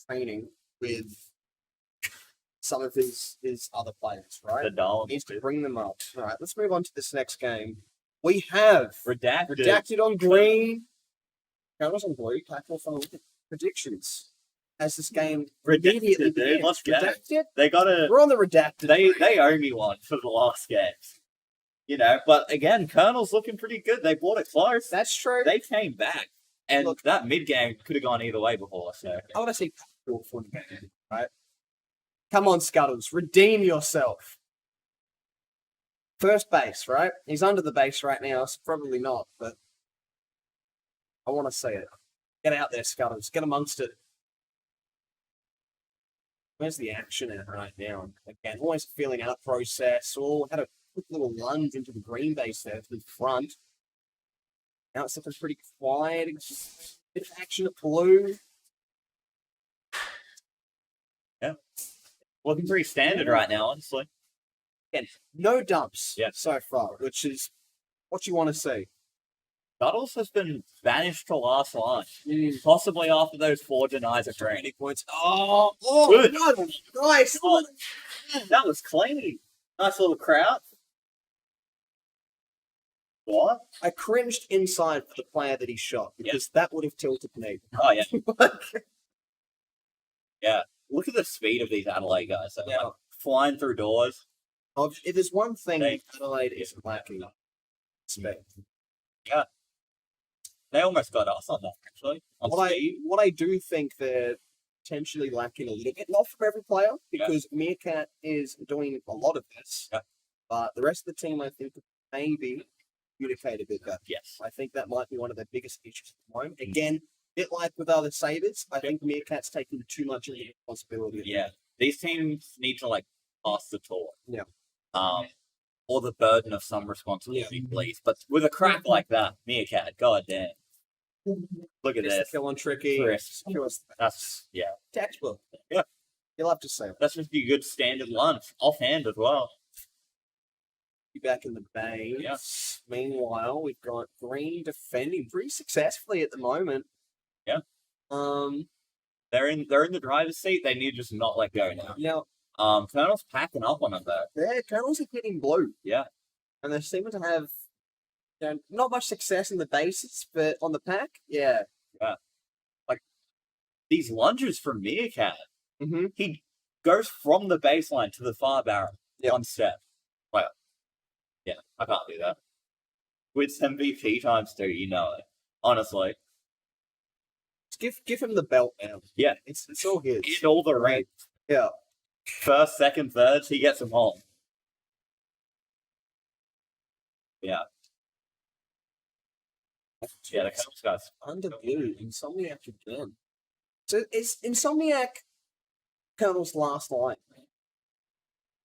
training with some of his other players, right? The Darwin. He needs to bring them up. All right, let's move on to this next game. We have Redacted on green. Cameras on blue. Packwolf on predictions. As this game immediately begins. Let's get it. Redacted? They got to. We're on the Redacted. They owe me one for the last games. You know, but again, Colonel's looking pretty good. They brought it close. That's true. They came back. And Look, that mid game could have gone either way before. So I want to see Packwolf for the game, right? Come on, Scuttles. Redeem yourself. First base, right? He's under the base right now, so probably not, but I want to see it. Get out there, Scuttles. Get amongst it. Where's the action at right now? Again, always feeling out process. Oh, had a quick little lunge into the green base there to the front. Now it's looking pretty quiet. Bit of action at blue. yeah, looking pretty standard right now, honestly. Again, no dumps Yeah. so far, which is what you want to see. Scuttles has been banished to last line, possibly after those 4 denies of training. 20 points. Oh, Good. No, nice. Oh, that was clean. Nice little crowd. What? I cringed inside for the player that he shot because that would have tilted me. Oh, yeah. Yeah. Look at the speed of these Adelaide guys. They're like flying through doors. If there's one thing Adelaide is lacking, speed. Yeah. They almost got us on that, actually. What I do think they're potentially lacking a little bit, not from every player, because Meerkat is doing a lot of this, but the rest of the team, I think, maybe communicate a bit better. Yes. I think that might be one of the biggest issues at the moment. Again, a bit like with other Sabres, I think Meerkat's taking too much of the responsibility. Yeah. These teams need to, like, pass the torch. Yeah. Or the burden of some responsibility, please. But with a crack like that, Meerkat, goddamn. Look at this. Kill on tricky. That's, Textbook. Yeah. You'll have to say it. That's just a good standard lunch. Offhand as well. Be back in the bay. Yeah. Meanwhile, we've got Green defending pretty successfully at the moment. Yeah. They're in the driver's seat. They need to just not let go now. Now, Colonel's packing up on them though. their Colonels are hitting blue. Yeah. And they're seeming to have not much success in the bases, but on the pack, yeah. Like these lunges from Meerkat. Mm-hmm. He goes from the baseline to the far barrel. One step. Well, yeah, I can't do that. With MVP times 2, you know it. Honestly. Just give him the belt now. Yeah. It's all his. In all the ranks. Yeah. First, second, thirds, he gets them home. Yeah. Yeah, the Colonels guys. Under blue, Insomniac again. So is Insomniac Colonel's last line?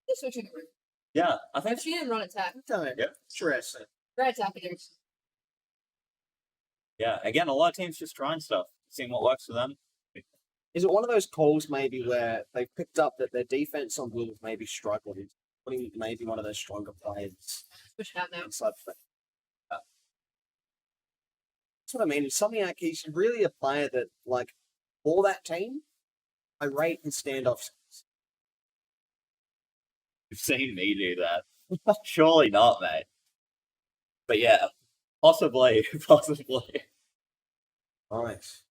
Just switching the room. Yeah, I think. She didn't run attack. Don't. Yeah. Interesting. Right attack against. Yeah, again, a lot of teams just trying stuff, seeing what works for them. Is it one of those calls maybe where they've picked up that their defense on blue is maybe struggling? Putting maybe one of their stronger players Switch out now. inside the That's what I mean. Insomniac, he's really a player that, like, for that team, I rate his standoffs. You've seen me do that. Surely not, mate. But yeah, possibly. Nice.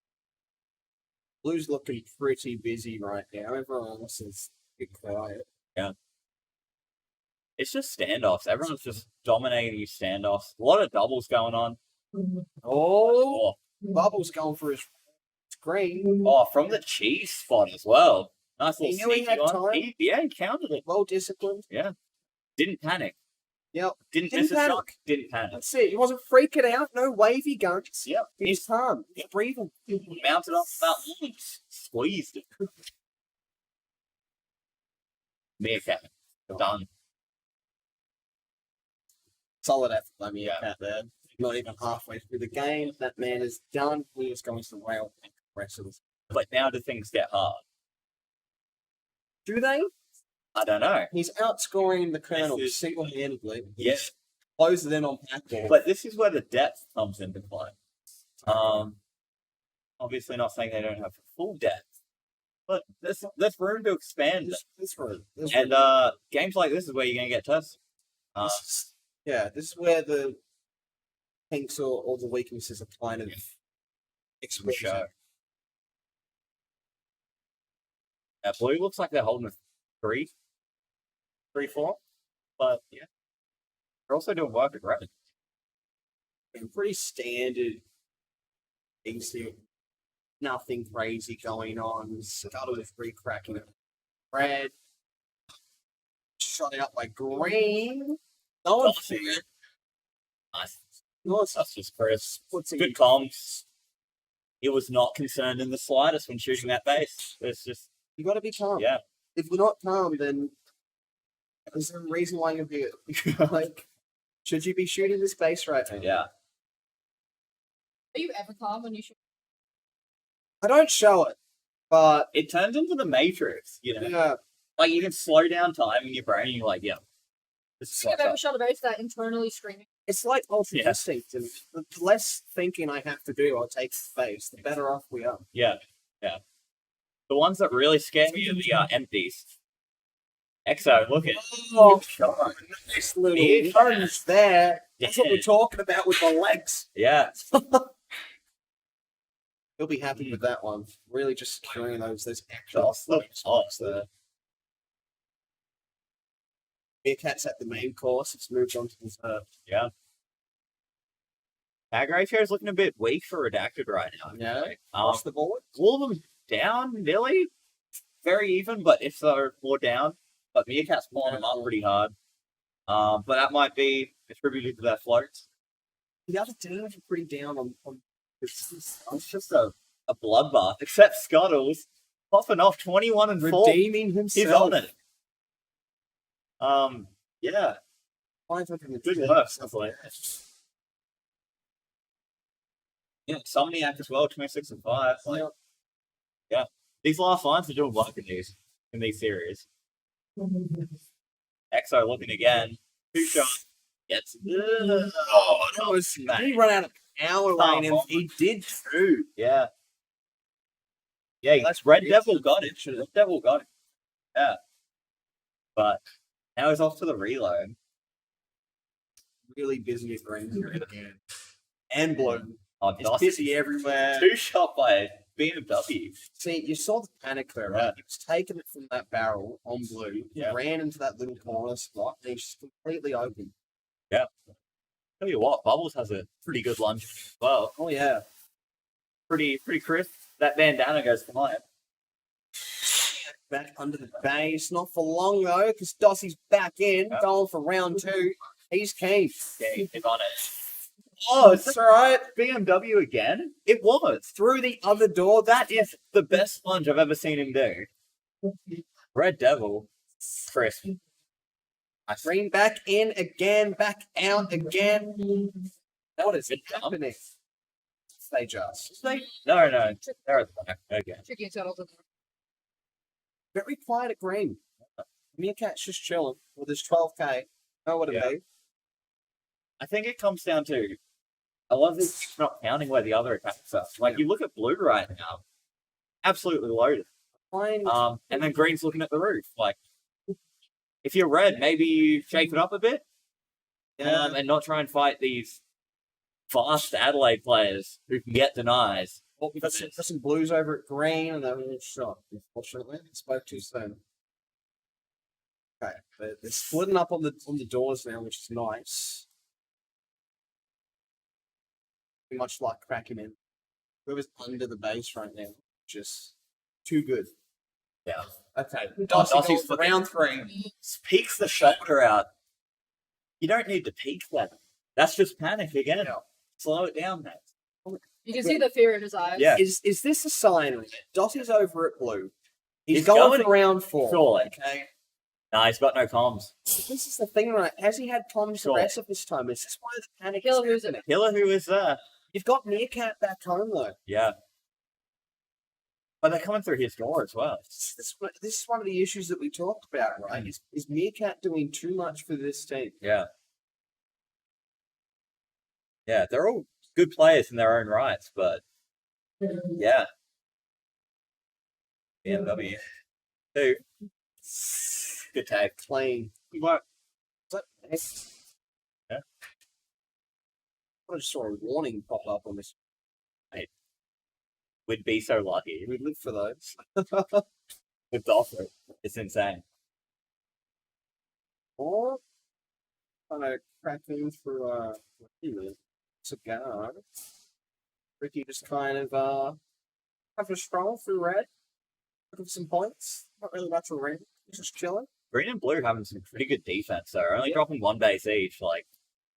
Blue's looking pretty busy right now. Everyone else is a bit quiet. Yeah. It's just standoffs. Everyone's just dominating these standoffs. A lot of doubles going on. Oh, Bubble's going for his screen. Oh, from the cheese spot as well. Nice little He knew he sneaky had one. time. He counted it. Well disciplined. Yeah. Didn't panic. Yep. Didn't Didn't miss a panic. shot. Didn't panic. That's it. He wasn't freaking out. No wavy guns. Yep. He's calm. He's breathing. Mounted off about once. Squeezed it. Meerkat. Done. Solid effort by Meerkat there. Not even halfway through the game. That man is done. He is going to rail the rest of us. But now do things get hard? Do they? I don't know. He's outscoring the Colonel This is- single-handedly. Yes. Closes in on Packwolf. But this is where the depth comes into play. Obviously not saying they don't have full depth, But there's room to expand. This And games like this is where you're gonna get tested. this is where the kinks or the weaknesses are kind of exposed. Sure. Blue looks like they're holding a 3-4, but yeah, they're also doing work at red. Pretty standard things here. Nothing crazy going on. Scuttle with free cracking it. Red. Shot it up by green. No one feared. Nice. Nice. That's just Chris. Puts in Good comms. He was not concerned in the slightest when shooting that base. It's just You got to be calm. yeah. If you're not calm, then there's a reason why you're here. Like, should you be shooting this base right now? Yeah. Are you ever calm when you shoot? I don't show it, but It turns into the Matrix, you know. yeah, Like you can slow down time in your brain and you're like, yeah. This is Have you what's ever up. shot a base that internally screaming? it's like ultimate Yeah. instinct. And the less thinking I have to do, I'll take space, the better off we are. Yeah. Yeah. The ones that really scare me are the empties. Exo, look at Oh, God. nice little Yeah. punch there. That's what Yeah. we're talking about with the legs. Yeah. He'll be happy with that one. Really just securing those extra That's the spots there. Meerkat's at the main course. It's moved on to the Yeah. Tag ratio is looking a bit weak for Redacted right now. Yeah. Um, Across the board. all of them down, nearly. Very even, but if they're more down. But Meerkat's pulling them up pretty hard. But that might be attributed to their floats. The other teams are pretty down on It's just a bloodbath. Except Scuttles popping off 21 and 4. redeeming He's himself. on it. Yeah. 500 Good work, definitely. Yeah, Somniac as well, 26 and 5. Like, Yep. yeah. These last lines are doing work in these series. Exo looking again. 2 shots. Gets That was, he run out of power lane and he did too. Yeah. Yeah, That's Red pretty Devil got it. Red Devil got it. Yeah. But now he's off to the reload. Really busy at green again. And blue. Oh, It's Dawson. busy everywhere. 2 shot by BMW. See, you saw the panic there, right? Yeah. He was taking it from that barrel on blue, Yeah. ran into that little corner spot, and he's just completely open. Tell you what, Bubbles has a pretty good lunge as well. Oh, yeah. Pretty crisp. That bandana goes flying. Back under the base. Not for long, though, because Dossie's back in, Yeah. going for round 2. He's keen. Yeah, he's on it. Oh, it's all right. BMW again? It was. Through the other door. That is the best lunge I've ever seen him do. Red Devil. Crisp. Green back in again, back out again. What is Good jump. happening? They just. No. They're at the back. Okay. Tricky and settles in Very quiet at green. Meerkat's just chilling with his 12k. Know what it Yeah. be? I think it comes down to a lot of it's not counting where the other attacks are. Like you look at blue right now, absolutely loaded. Playing And then green's looking at the roof. Like if you're red, maybe you shake it up a bit. And not try and fight these fast Adelaide players who can get denies. Well, we've got some blues over at green, and they're all shot. Unfortunately, I spoke too soon. Okay, they're splitting up on the doors now, which is nice. Pretty much like cracking in. Whoever's under the base right now, just too good. Yeah. Okay, Dossie's Dossie's for looking- round 3. Peeks the shoulder out. You don't need to peek that. That's just panic again. Yeah. Slow it down, mate. You can see the fear in his eyes. Yeah. Is this a sign? Dossie's over at blue. He's He's going going- for round 4. Surely. Okay. Nah, he's got no comms. This is the thing, right? Has he had comms the Sure. rest of this time? Is this why the panic Kill is who's happening? Killer who is there? You've got Meerkat back home, though. Yeah. But they're coming through his door as well. This is one of the issues that we talked about, right? Is Meerkat doing too much for this team? Yeah. Yeah, they're all good players in their own rights, but yeah. BMW. Two. Good tag. Clean. What? Was that next? Yeah. I just saw a warning pop up on this. We'd be so lucky We live for those. with the offer. It's insane. Or kind of cracking through a cigar. Ricky just kind of having a stroll through red, looking for some points. Not really much of red. Just chilling. Green and blue having some pretty good defense though. Only Yeah. dropping one base each. Like,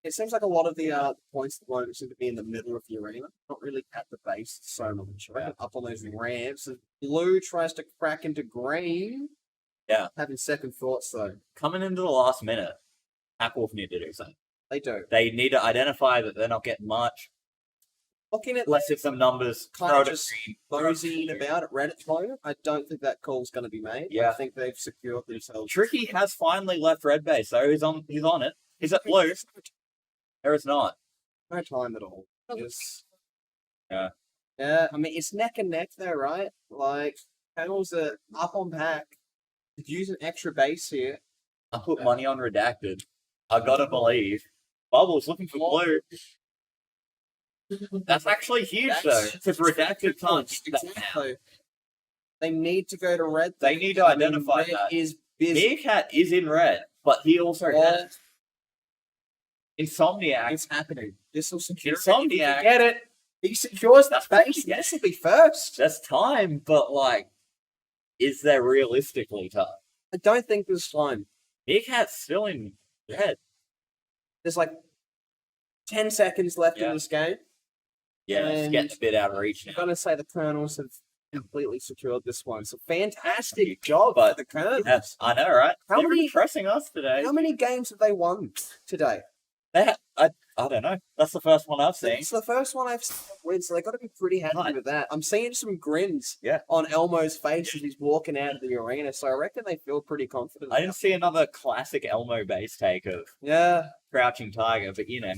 It seems like a lot of the points at the moment seem to be in the middle of the arena, not really at the base so much. Right? Up on those ramps. And blue tries to crack into green. Yeah. Having second thoughts though. coming into the last minute, Packwolf need to do something. They do. They need to identify that they're not getting much. Looking at Let's hit some numbers. Kind Throw of it at just green. moseying about at red at the moment. I don't think that call's going to be made. Yeah. I think they've secured themselves. Tricky has finally left red base, so he's on it. He's at blue. There is not. No time at all. Just, Yeah. Yeah, I mean, it's neck and neck there, right? Like, panels are up on pack. Could use an extra base here. I put money on Redacted. I gotta believe. Bubbles looking for blue. That's actually huge though, because Redacted can't get that now. Exactly. They need to go to red. They need to identify red that. is busy. Meerkat is in red, but he also has Insomniac. It's happening. This will secure it. Insomniac. Get it. He secures that base. Yeah. This will be first. That's time, but like, is there realistically time? I don't think there's time. Meerkat's still in red. There's like 10 seconds left Yeah. in this game. Yeah, it's And getting a bit out of reach I'm now. going to say the Colonels have completely secured this one. So fantastic job But- for the Colonels. Yes, I know, right? How They're many- impressing us today. How many games have they won today? I don't know. That's the first one I've seen. It's the first one I've seen win, so they got to be pretty happy Right. with that. I'm seeing some grins Yeah. on Elmo's face as he's walking out of the arena, so I reckon they feel pretty confident. I didn't see another classic Elmo base take of Yeah. Crouching Tiger, but you know,